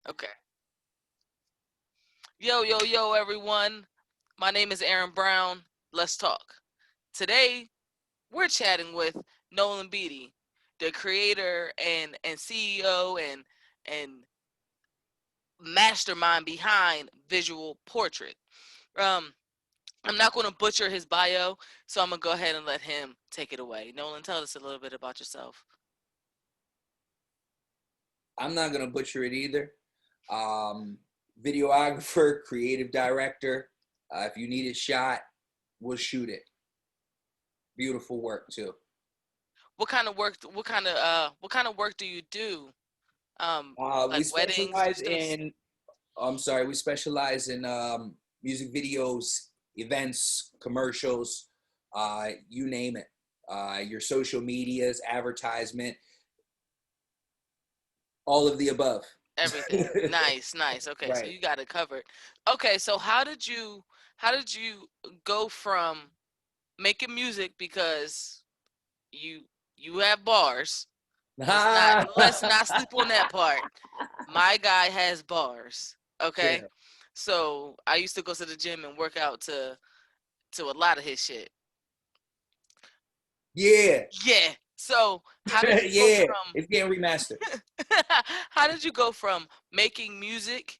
Okay. Yo, yo, yo, everyone. My name is Erin Brown. Let's talk. Today, we're chatting with Nolan Beatty, the creator and CEO and mastermind behind Vzualportrait. Um, I'm not going to butcher his bio, so I'm going to go ahead and let him take it away. Nolan, tell us a little bit about yourself. I'm not gonna butcher it either. Um, Videographer, creative director. If you need it shot, we'll shoot it. Beautiful work too. What kind of work? What kind of work do you do? We Like weddings, specialize just in. I'm sorry. We specialize in music videos, events, commercials, you name it. Your social medias, advertisement, all of the above. everything. Nice, nice. Okay, so Right. you got it covered. Okay, so how did you go from making music because you you have bars? Let's not sleep on that part. My guy has bars. Okay? Yeah. So I used to go to the gym and work out to a lot of his shit. Yeah. Yeah. So how did you go Yeah. from It's getting remastered. how did you go from making music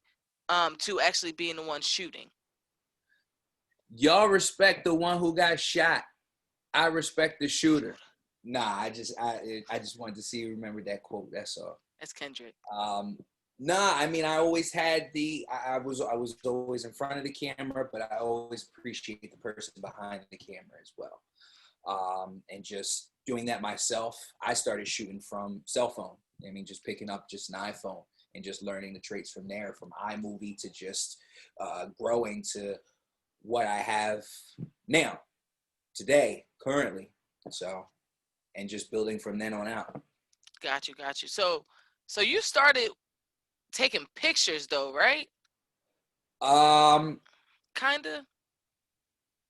to actually being the one shooting? Y'all respect the one who got shot. I respect the Shoot. shooter. Nah, I just wanted to see you remember that quote. That's all. That's Kendrick. Um, nah, I mean I always had I was always in front of the camera, but I always appreciate the person behind the camera as well. And just doing that myself, I started shooting from cell phone. I mean, just picking up just an iPhone and just learning the traits from there, from iMovie to just growing to what I have now, today, currently. So, and just building from then on out. Got you, got you. So you started taking pictures though, right? Um, Kinda.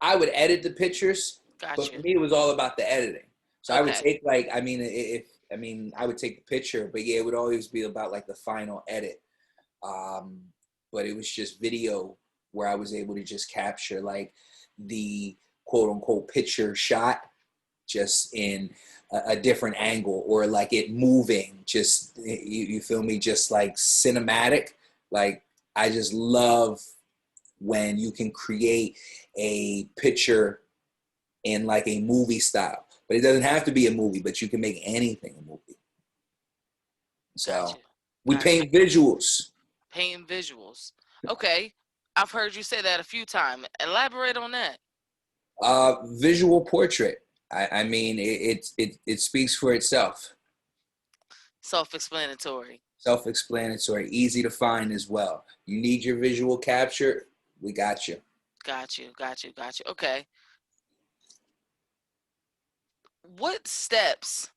I would edit the pictures, Got but for you. me, it was all about the editing. So I would Okay. take like, I mean, if I mean, I would take the picture, but yeah, it would always be about like the final edit. Um, but it was just video where I was able to just capture like the quote unquote picture shot just in a different angle, or like it moving, just you feel me, just like cinematic. Like I just love when you can create a picture in like a movie style, but it doesn't have to be a movie, but you can make anything a movie. Got So you. we Got you. paint visuals. Painting visuals. Okay. I've heard you say that a few times. Elaborate on that. Visual portrait. I mean, it speaks for itself. Self-explanatory. Self-explanatory, easy to find as well. You need your visual capture, we got you. Got you. Got you. Got you. Okay. What steps?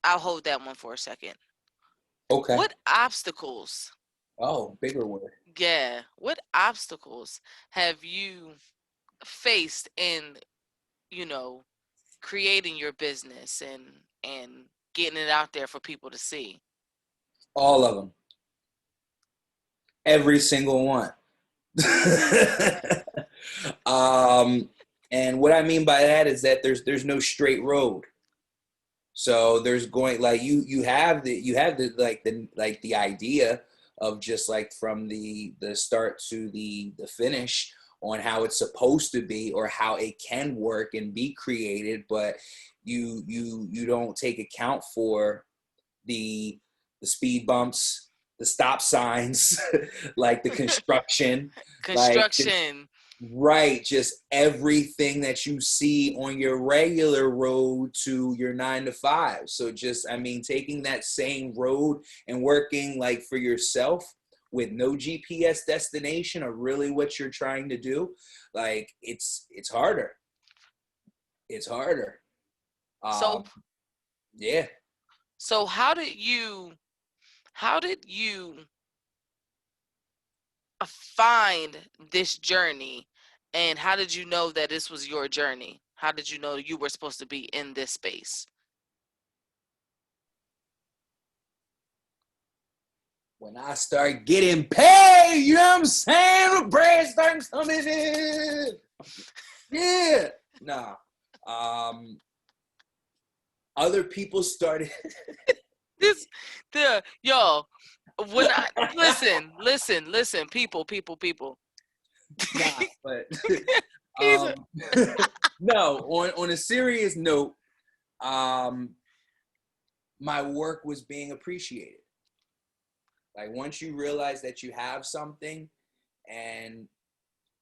I'll hold that one for a second. Okay. What obstacles? Oh, bigger word. Yeah. What obstacles have you faced in, you know, creating your business and getting it out there for people to see? All of them. Every single one. um, and what I mean by that is that there's no straight road. So there's going like you have the like the idea of just like from the start to the finish on how it's supposed to be or how it can work and be created, but you don't take account for the the speed bumps, the stop signs, like the construction, like just Construction. right, just everything that you see on your regular road to your 9 to 5. So just, I mean, taking that same road and working like for yourself with no GPS destination or really what you're trying to do, like it's harder. It's harder. So Um, yeah. so how did you find this journey, and how did you know that this was your journey? How did you know you were supposed to be in this space? when I start getting paid, you know what I'm saying? The bread starts coming in. Yeah. Nah. Other people started. Yo, when I listen, people. Nah, but He's a, no. On a serious note, my work was being appreciated. Like once you realize that you have something and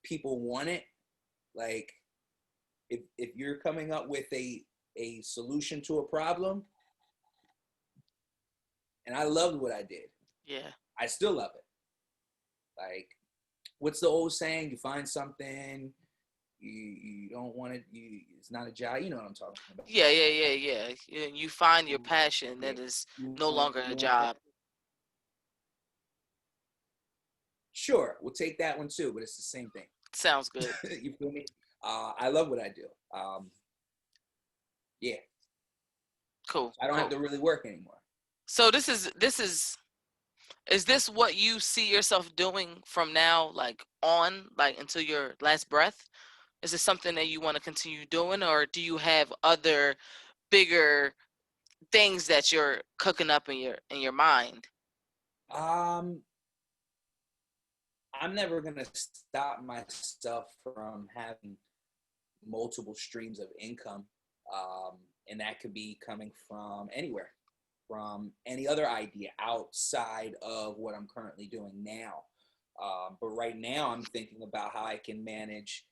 people want it, like if you're coming up with a solution to a problem, and I loved what I did. yeah. I still love it. Like, what's the old saying? You find something, you don't want it, it's not a job. You know what I'm talking about. Yeah. You find your passion Yeah. that is no longer a job. Sure, we'll take that one too, but it's the same thing. Sounds good. You feel me? I love what I do. Yeah. Cool. I don't cool. have to really work anymore. So this is this what you see yourself doing from now, like on, like until your last breath? Is this something that you want to continue doing, or do you have other bigger things that you're cooking up in your mind? I'm never gonna stop myself from having multiple streams of income, and that could be coming from anywhere, from any other idea outside of what I'm currently doing now. But right now, I'm thinking about how I can manage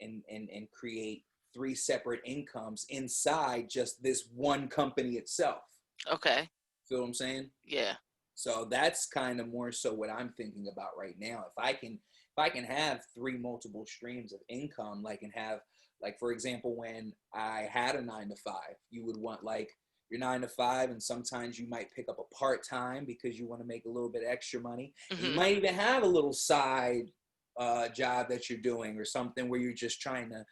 and create 3 separate incomes inside just this one company itself. Okay. Feel what I'm saying? Yeah. So that's kind of more so what I'm thinking about right now. If I can have 3 multiple streams of income, like and have, like, for example, when I had a 9 to 5, you would want like your 9 to 5, and sometimes you might pick up a part-time because you want to make a little bit extra money. And you might even have a little side job that you're doing or something where you're just trying to,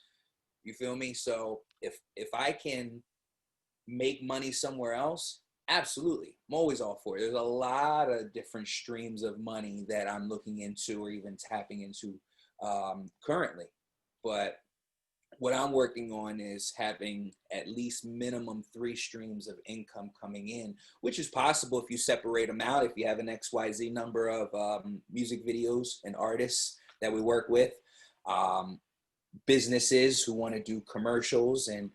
you feel me? So if I can make money somewhere else, absolutely, I'm always all for it. There's a lot of different streams of money that I'm looking into or even tapping into currently. But what I'm working on is having at least minimum 3 streams of income coming in, which is possible if you separate them out. If you have an XYZ number of music videos and artists that we work with, businesses who want to do commercials and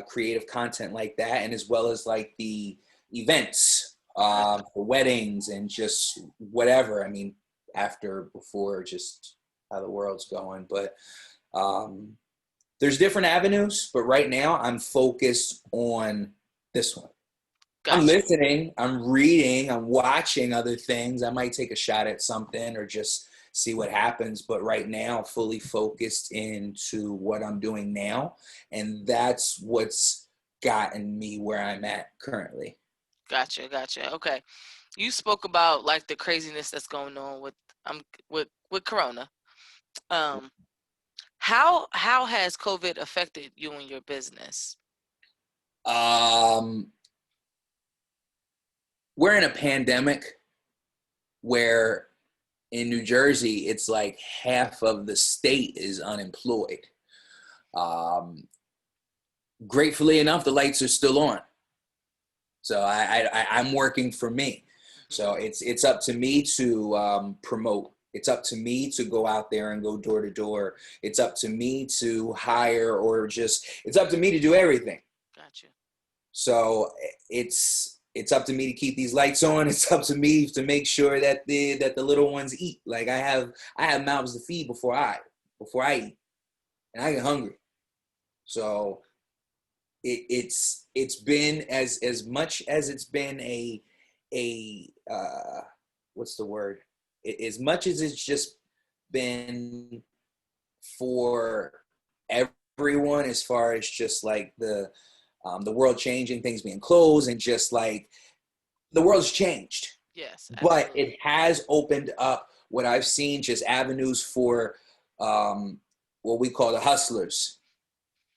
creative content like that, and as well as like the events for weddings and just whatever. I mean, before, just how the world's going. But there's different avenues, but right now I'm focused on this one. Gotcha. I'm listening, I'm reading, I'm watching other things. I might take a shot at something or just see what happens. But right now, fully focused into what I'm doing now. And that's what's gotten me where I'm at currently. Gotcha. Okay. You spoke about like the craziness that's going on with Corona. How has COVID affected you and your business? We're in a pandemic where in New Jersey, it's like half of the state is unemployed. Gratefully enough, the lights are still on. So I'm working for me. So it's up to me to promote. It's up to me to go out there and go door to door. It's up to me to hire, or it's up to me to do everything. Gotcha. So it's up to me to keep these lights on. It's up to me to make sure that the little ones eat. Like I have mouths to feed before I eat, and I get hungry. So it's been as much as it's been a what's the word? As much as it's just been for everyone, as far as just like the world changing, things being closed, and just like the world's changed. Yes, but absolutely. it has opened up what I've seen, just avenues for what we call the hustlers,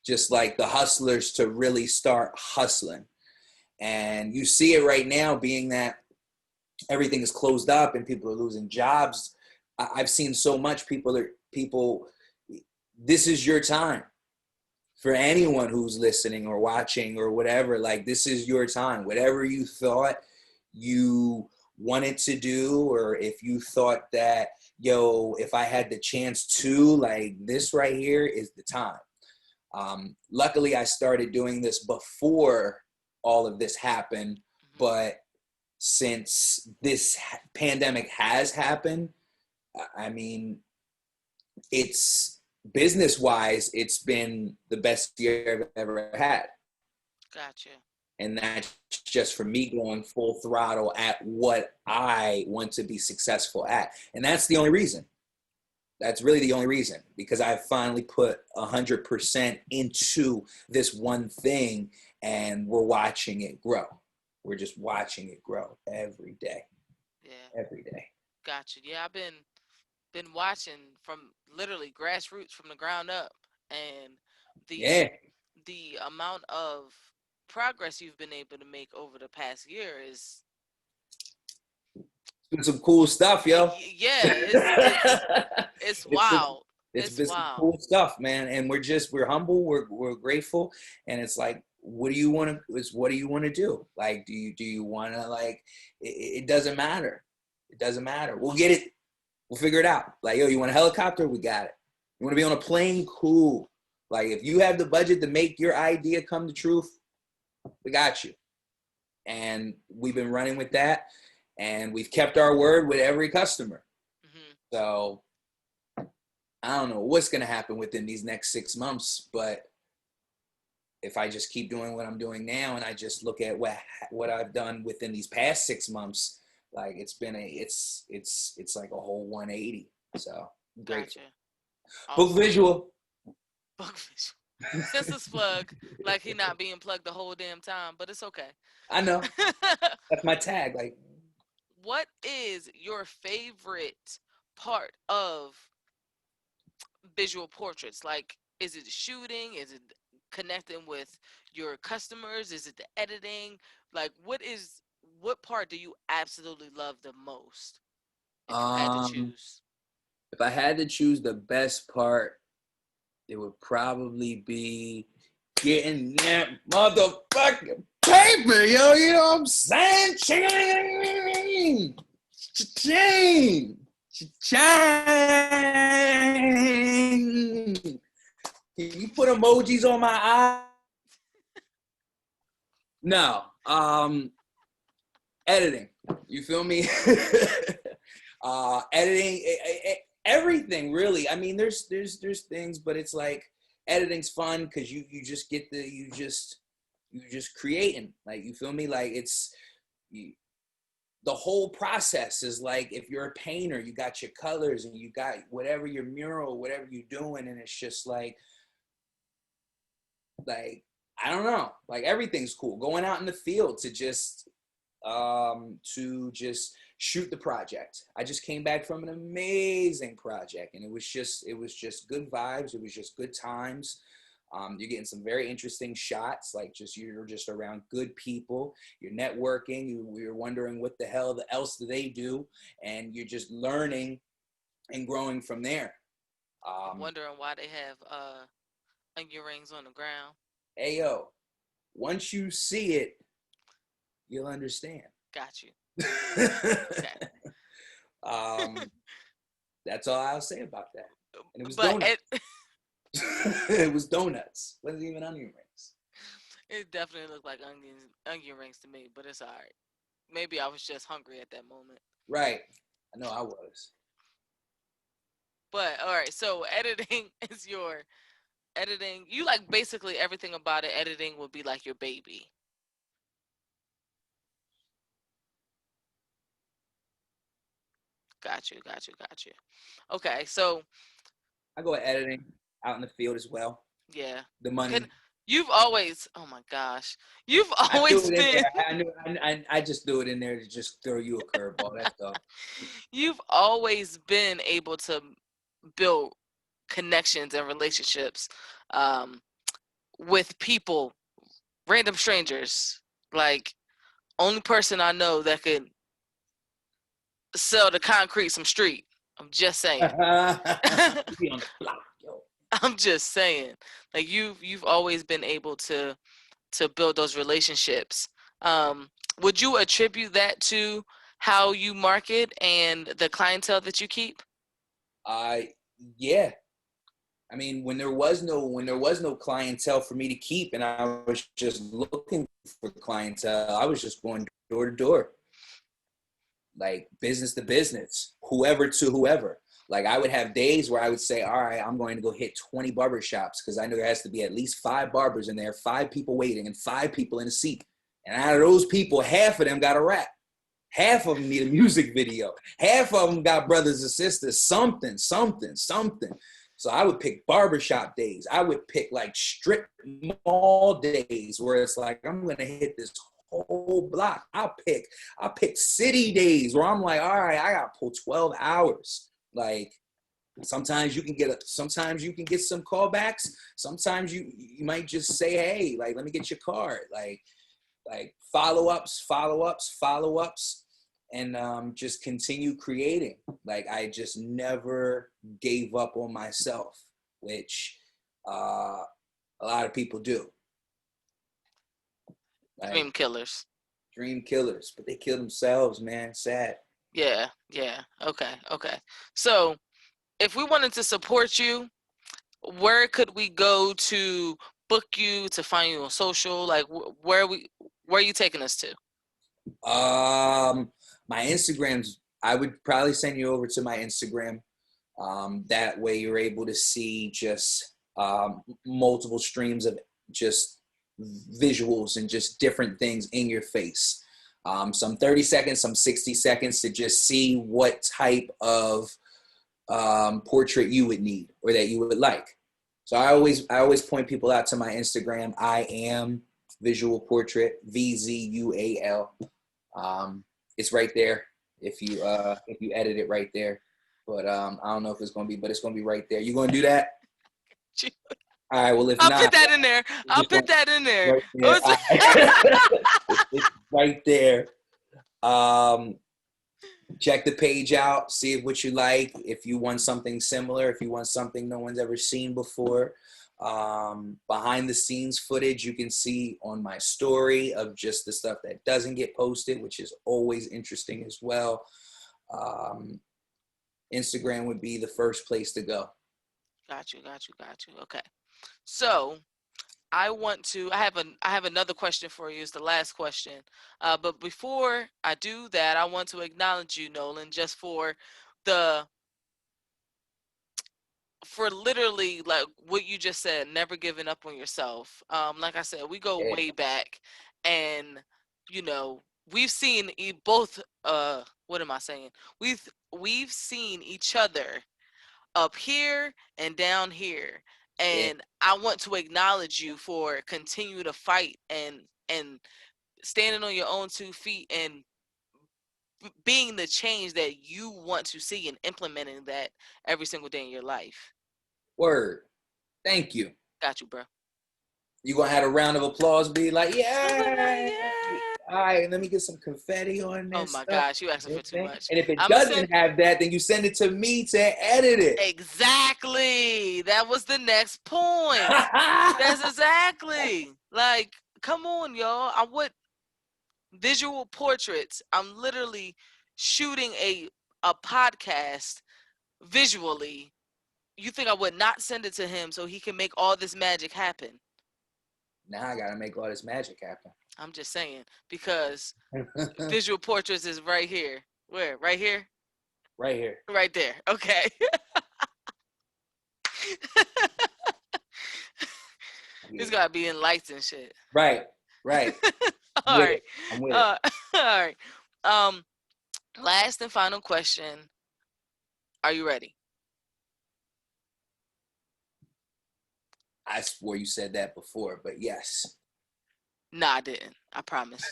just like the hustlers to really start hustling. And you see it right now, being that everything is closed up and people are losing jobs. I've seen so much people. This is your time. For anyone who's listening or watching or whatever, like, this is your time. Whatever you thought you wanted to do, or if you thought that, yo, if I had the chance to, like, this right here is the time. Luckily, I started doing this before all of this happened, but since this pandemic has happened, I mean, it's business-wise, it's been the best year I've ever had. Gotcha. And that's just for me going full throttle at what I want to be successful at. And that's the only reason. That's really the only reason, because I finally put 100% into this one thing, and we're watching it grow. We're just watching it grow every day. Yeah. Every day. Gotcha. Yeah, I've been watching from literally grassroots from the ground up, and Yeah. the amount of progress you've been able to make over the past year is It's been some cool stuff, yo. Yeah, it's wild. It's It's been some wild. cool stuff, man. And we're humble, we're grateful, and it's like, what do you want to do? Like, do you want to, like, it doesn't matter. It doesn't matter. We'll get it. We'll figure it out. Like, yo, you want a helicopter? We got it. You want to be on a plane? Cool. Like, if you have the budget to make your idea come to truth, we got you. And we've been running with that, and we've kept our word with every customer. Mm-hmm. So I don't know what's going to happen within these next 6 months, but if I just keep doing what I'm doing now, and I just look at what I've done within these past 6 months, like, it's been it's like a whole 180. So great. Gotcha. Awesome. Book visual. Senseless plug, like he not being plugged the whole damn time, but it's okay. I know. That's my tag. Like, what is your favorite part of visual portraits? Like, is it shooting? Is it connecting with your customers? Is it the editing? Like, what part do you absolutely love the most, if you had to choose? If I had to choose the best part, it would probably be getting that motherfucking paper, yo. You know what I'm saying? Ching, ching, ching. Can you put emojis on my eye? No. Editing. You feel me? Editing. Everything, really. I mean, there's things, but it's like, editing's fun because you just get you just creating. Like, you feel me? Like, the whole process is like, if you're a painter, you got your colors and you got whatever, your mural, whatever you're doing, and it's just like I don't know, like, everything's cool. Going out in the field to just shoot the project. I just came back from an amazing project, and it was just good vibes. It was just good times. You're getting some very interesting shots, like, you're just around good people. You're networking. You're wondering what the hell else do they do, and you're just learning and growing from there. Wondering why they have onion rings on the ground. Hey, yo, once you see it, you'll understand. Got you. Okay. That's all I'll say about that. And it was donuts. It was donuts. It wasn't even onion rings. It definitely looked like onion rings to me, but it's all right. Maybe I was just hungry at that moment. Right. I know I was. But all right, so editing is your editing. You like basically everything about it. Editing would be like your baby. Got you. Okay, so I go editing out in the field as well. Yeah. The money. You've always, oh my gosh, you've always been. I just do it in there to just throw you a curveball. That's all. You've always been able to build connections and relationships with people, random strangers. Like, only person I know that could sell the concrete some street. I'm just saying. Be on the block, yo. I'm just saying. Like you've always been able to build those relationships. Would you attribute that to how you market and the clientele that you keep? Yeah. I mean, when there was no clientele for me to keep, and I was just looking for clientele, I was just going door to door, like business to business, whoever to whoever. Like I would have days where I would say, all right, I'm going to go hit 20 barber shops because I know there has to be at least 5 barbers in there, 5 people waiting, and 5 people in a seat. And out of those people, half of them got a rap. Half of them need a music video. Half of them got brothers and sisters, something. So I would pick barbershop days. I would pick like strip mall days where it's like, I'm going to hit this whole block. I'll pick city days where I'm like, all right, I got to pull 12 hours. Like sometimes you can get some callbacks. Sometimes you might just say, hey, like, let me get your card. Like follow-ups, and just continue creating. Like I just never gave up on myself, which a lot of people do. Like, Dream killers. But they kill themselves, man. Sad. Yeah. Okay. So if we wanted to support you, where could we go to book you, to find you on social? Like where are you taking us to? My Instagram's, I would probably send you over to my Instagram. That way you're able to see just multiple streams of just visuals and just different things in your face. Some 30 seconds, some 60 seconds to just see what type of portrait you would need or that you would like. So I always point people out to my Instagram. I am Vzualportrait, VZUAL. It's right there if you edit it right there. But I don't know if it's gonna be, but it's gonna be right there. You gonna do that? All right. Well, if I'll not, put that in there. Right there. It's right there. Check the page out. See what you like. If you want something similar, if you want something no one's ever seen before. Behind the scenes footage you can see on my story of just the stuff that doesn't get posted, which is always interesting as well. Instagram would be the first place to go. Got you. Okay. So I have another question for you. It's the last question. But before I do that, I want to acknowledge you, Nolan, just for literally like what you just said, never giving up on yourself. Like I said, we go way back, and we've seen both. What am I saying? We've seen each other up here and down here, and I want to acknowledge you for continue to fight and standing on your own 2 feet and being the change that you want to see and implementing that every single day in your life. Word. Thank you. Got you, bro. You gonna have a round of applause? Be like, yeah. All right, let me get some confetti on this. Oh my gosh, you asking for too much. And if it doesn't have that, then you send it to me to edit it. Exactly. That was the next point. That's exactly. Like, come on, y'all. I would visual portraits. I'm literally shooting a podcast visually. You think I would not send it to him so he can make all this magic happen? Now I gotta make all this magic happen. I'm just saying, because visual portraits is right here. Where? Right here? Right here. Right there. Okay. It's gotta be in lights and shit. Right. All right. I'm with it. All right. Last and final question. Are you ready? I swore you said that before, but yes. Nah, I didn't. I promise.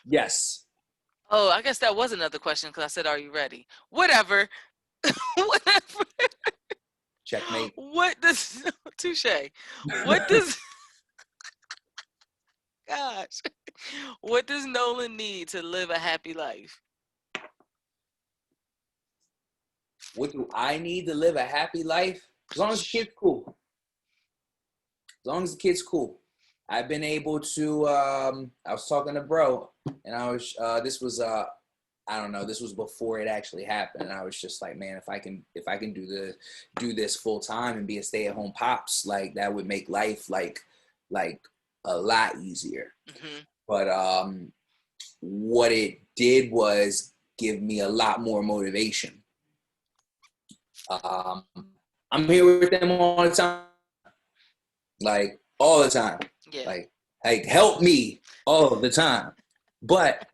Yes. Oh, I guess that was another question because I said, "Are you ready?" Whatever. Whatever. Checkmate. What does touche? What does? Gosh. What does Nolan need to live a happy life? What do I need to live a happy life? As long as the kid's cool. As long as the kid's cool. I've been able to. I was talking to bro, and I was. This was. I don't know. This was before it actually happened, and I was just like, man, if I can do this full time and be a stay at home pops, like that would make life like a lot easier. Mm-hmm. But what it did was give me a lot more motivation. Um, I'm here with them all the time, like all the time, Yeah. like help me all the time. But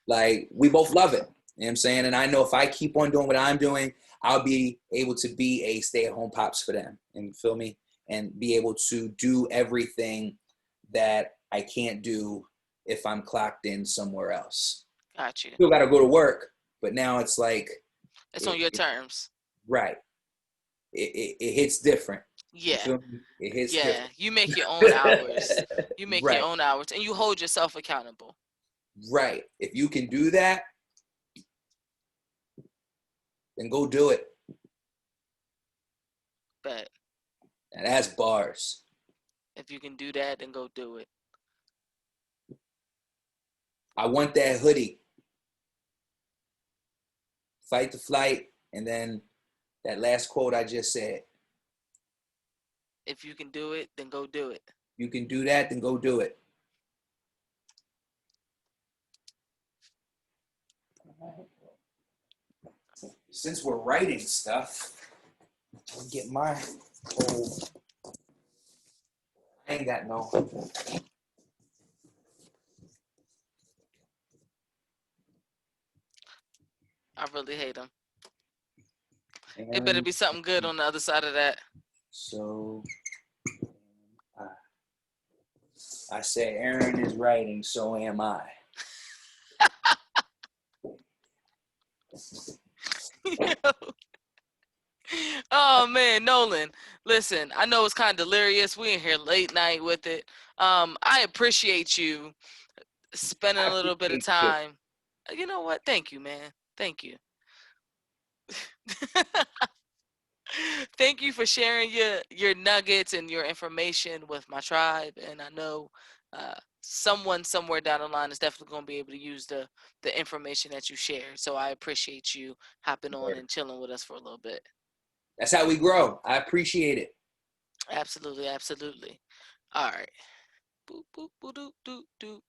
like we both love it. You know what I'm saying? And I know if I keep on doing what I'm doing, I'll be able to be a stay-at-home pops for them. And feel me? And be able to do everything that I can't do if I'm clocked in somewhere else. Got you. Still got to go to work, but now it's like it's on your terms. Right. It hits different. You Yeah. feel me? It hits Yeah. different. You make your own hours. You make your Right. own hours, and you hold yourself accountable. Right. If you can do that, then go do it. But And that's bars. if you can do that, then go do it. I want that hoodie. Fight the flight, and then that last quote I just said. If you can do it, then go do it. You can do that, then go do it. Since we're writing stuff, I'll get my whole. I ain't got no. I really hate them. Erin, It better be something good on the other side of that. So I said, Erin is writing, so am I. Oh man, Nolan. Listen, I know it's kind of delirious. We in here late night with it. I appreciate you spending a little bit of time. You know what? Thank you, man. Thank you. Thank you for sharing your nuggets and your information with my tribe. And I know someone somewhere down the line is definitely going to be able to use the information that you shared. So I appreciate you hopping on and chilling with us for a little bit. That's how we grow. I appreciate it. Absolutely, absolutely. All right. Boop, boop, boop, doop, doop, doop.